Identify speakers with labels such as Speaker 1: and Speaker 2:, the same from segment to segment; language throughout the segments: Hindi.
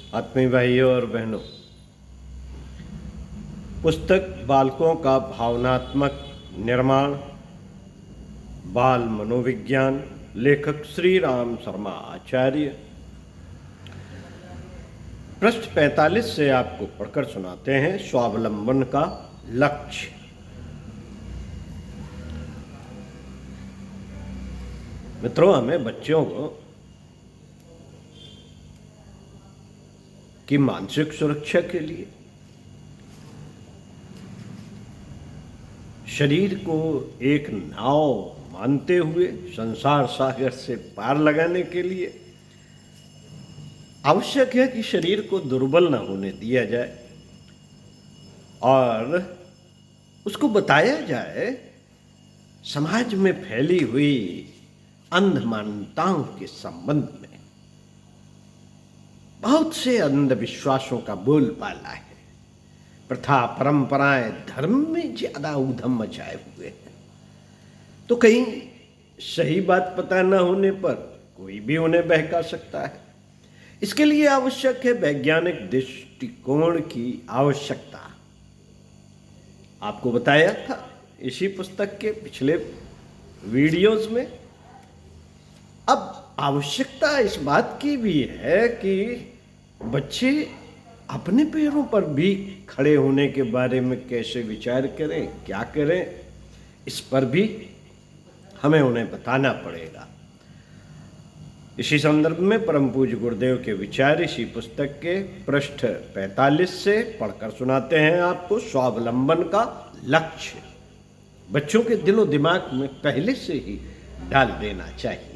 Speaker 1: आत्मीय भाइयों और बहनों, पुस्तक बालकों का भावनात्मक निर्माण, बाल मनोविज्ञान, लेखक श्री राम शर्मा आचार्य। पृष्ठ 45 से आपको पढ़कर सुनाते हैं स्वावलंबन का लक्ष्य। मित्रों, हमें बच्चों की मानसिक सुरक्षा के लिए, शरीर को एक नाव मानते हुए संसार सागर से पार लगाने के लिए आवश्यक है कि शरीर को दुर्बल न होने दिया जाए और उसको बताया जाए समाज में फैली हुई अंध मान्यताओं के संबंध में। बहुत से अंधविश्वासों का बोलबाला है, प्रथा परंपराएं धर्म में ज्यादा ऊधम मचाए हुए हैं, तो कहीं सही बात पता न होने पर कोई भी उन्हें बहका सकता है। इसके लिए आवश्यक है वैज्ञानिक दृष्टिकोण की आवश्यकता। आपको बताया था इसी पुस्तक के पिछले वीडियोस में। अब आवश्यकता इस बात की भी है कि बच्चे अपने पैरों पर भी खड़े होने के बारे में कैसे विचार करें, क्या करें, इस पर भी हमें उन्हें बताना पड़ेगा। इसी संदर्भ में परम पूज्य गुरुदेव के विचार इसी पुस्तक के पृष्ठ 45 से पढ़कर सुनाते हैं आपको स्वावलंबन का लक्ष्य। बच्चों के दिलो दिमाग में पहले से ही डाल देना चाहिए।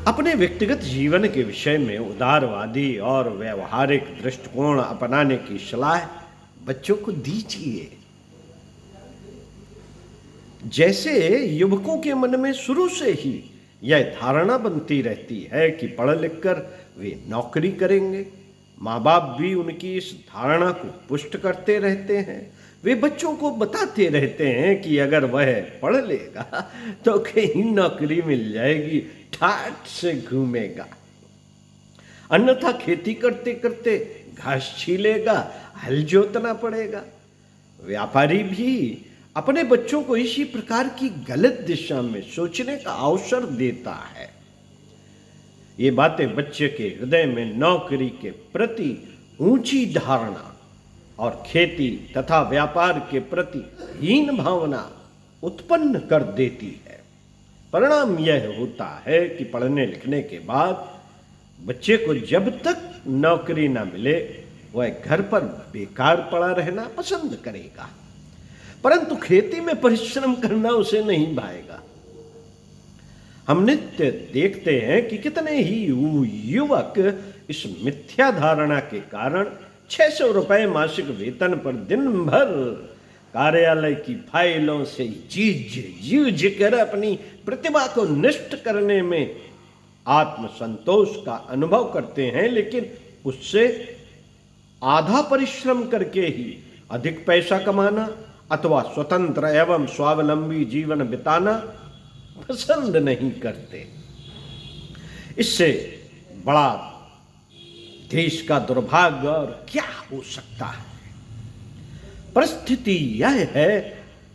Speaker 1: अपने व्यक्तिगत जीवन के विषय में उदारवादी और व्यवहारिक दृष्टिकोण अपनाने की सलाह बच्चों को दीजिए। जैसे युवकों के मन में शुरू से ही यह धारणा बनती रहती है कि पढ़ लिख कर वे नौकरी करेंगे, माँ बाप भी उनकी इस धारणा को पुष्ट करते रहते हैं। वे बच्चों को बताते रहते हैं कि अगर वह पढ़ लेगा तो कहीं नौकरी मिल जाएगी, ठाठ से घूमेगा, अन्यथा खेती करते करते घास छीलेगा, हल जोतना पड़ेगा। व्यापारी भी अपने बच्चों को इसी प्रकार की गलत दिशा में सोचने का अवसर देता है। ये बातें बच्चे के हृदय में नौकरी के प्रति ऊंची धारणा और खेती तथा व्यापार के प्रति हीन भावना उत्पन्न कर देती है। परिणाम यह होता है कि पढ़ने लिखने के बाद बच्चे को जब तक नौकरी ना मिले वह घर पर बेकार पड़ा रहना पसंद करेगा, परंतु खेती में परिश्रम करना उसे नहीं भाएगा। हम नित्य देखते हैं कि कितने ही युवक इस मिथ्या धारणा के कारण 600 रुपए मासिक वेतन पर दिन भर कार्यालय की फाइलों से जूझ कर अपनी प्रतिभा को नष्ट करने में आत्मसंतोष का अनुभव करते हैं, लेकिन उससे आधा परिश्रम करके ही अधिक पैसा कमाना अथवा स्वतंत्र एवं स्वावलंबी जीवन बिताना पसंद नहीं करते। इससे बड़ा देश का दुर्भाग्य और क्या हो सकता है। परिस्थिति यह है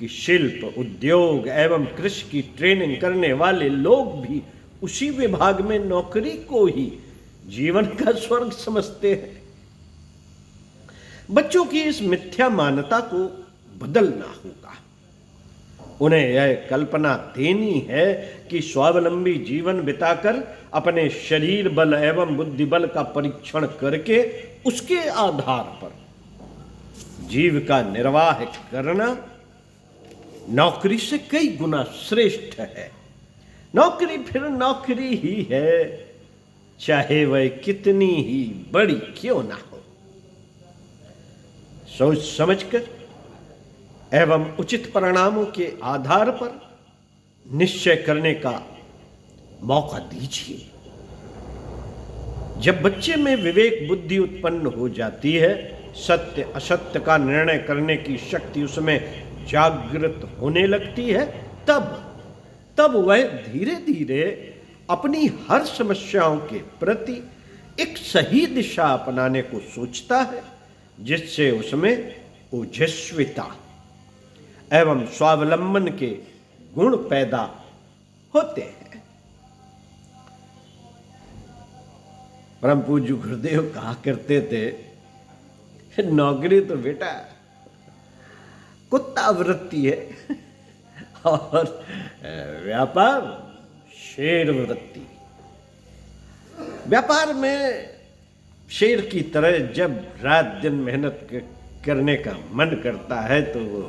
Speaker 1: कि शिल्प, उद्योग एवं कृषि की ट्रेनिंग करने वाले लोग भी उसी विभाग में नौकरी को ही जीवन का स्वर्ग समझते हैं। बच्चों की इस मिथ्या मान्यता को बदलना होगा। उन्हें यह कल्पना देनी है कि स्वावलंबी जीवन बिताकर अपने शरीर बल एवं बुद्धि बल का परीक्षण करके उसके आधार पर जीविका निर्वाह करना नौकरी से कई गुना श्रेष्ठ है। नौकरी फिर नौकरी ही है, चाहे वह कितनी ही बड़ी क्यों ना हो। सोच समझकर एवं उचित परिणामों के आधार पर निश्चय करने का मौका दीजिए। जब बच्चे में विवेक बुद्धि उत्पन्न हो जाती है, सत्य असत्य का निर्णय करने की शक्ति उसमें जागृत होने लगती है, तब वह धीरे धीरे अपनी हर समस्याओं के प्रति एक सही दिशा अपनाने को सोचता है, जिससे उसमें ओजस्विता एवं स्वावलंबन के गुण पैदा होते हैं। परम पूज्य गुरुदेव कहा करते थे, नौकरी तो बेटा कुत्ता वृत्ति है और व्यापार शेर वृत्ति। व्यापार में शेर की तरह जब रात दिन मेहनत करने का मन करता है तो वो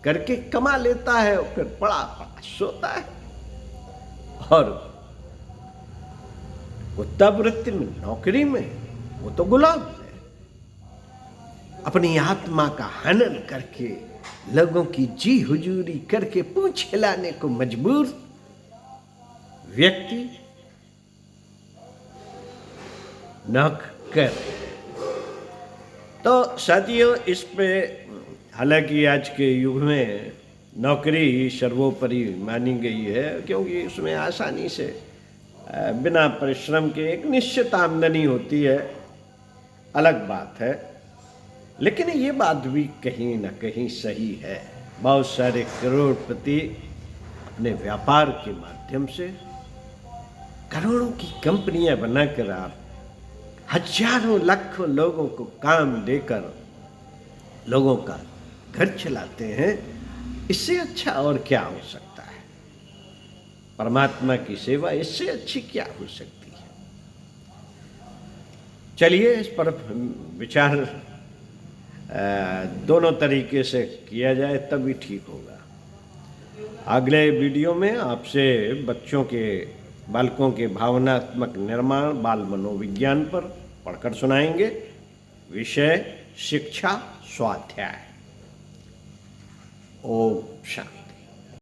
Speaker 1: करके कमा लेता है और फिर पड़ा पड़ा सोता है। और कुत्ता वृत्ति में, नौकरी में, वो तो गुलाम है, अपनी आत्मा का हनन करके लोगों की जी हुजूरी करके पूंछ हिलाने को मजबूर व्यक्ति नौकर। तो साथियों, इस पे हालांकि आज के युग में नौकरी सर्वोपरि मानी गई है, क्योंकि उसमें आसानी से बिना परिश्रम के एक निश्चित आमदनी होती है, अलग बात है। लेकिन ये बात भी कहीं ना कहीं सही है। बहुत सारे करोड़पति अपने व्यापार के माध्यम से करोड़ों की कंपनियां बनाकर आप हजारों लाखों लोगों को काम देकर लोगों का घर चलाते हैं। इससे अच्छा और क्या हो सकता है? परमात्मा की सेवा इससे अच्छी क्या हो सकती है? चलिए इस पर विचार दोनों तरीके से किया जाए तभी ठीक होगा। अगले वीडियो में आपसे बच्चों के, बालकों के भावनात्मक निर्माण, बाल मनोविज्ञान पर पढ़कर सुनाएंगे। विषय शिक्षा स्वाध्याय। ओम शांति।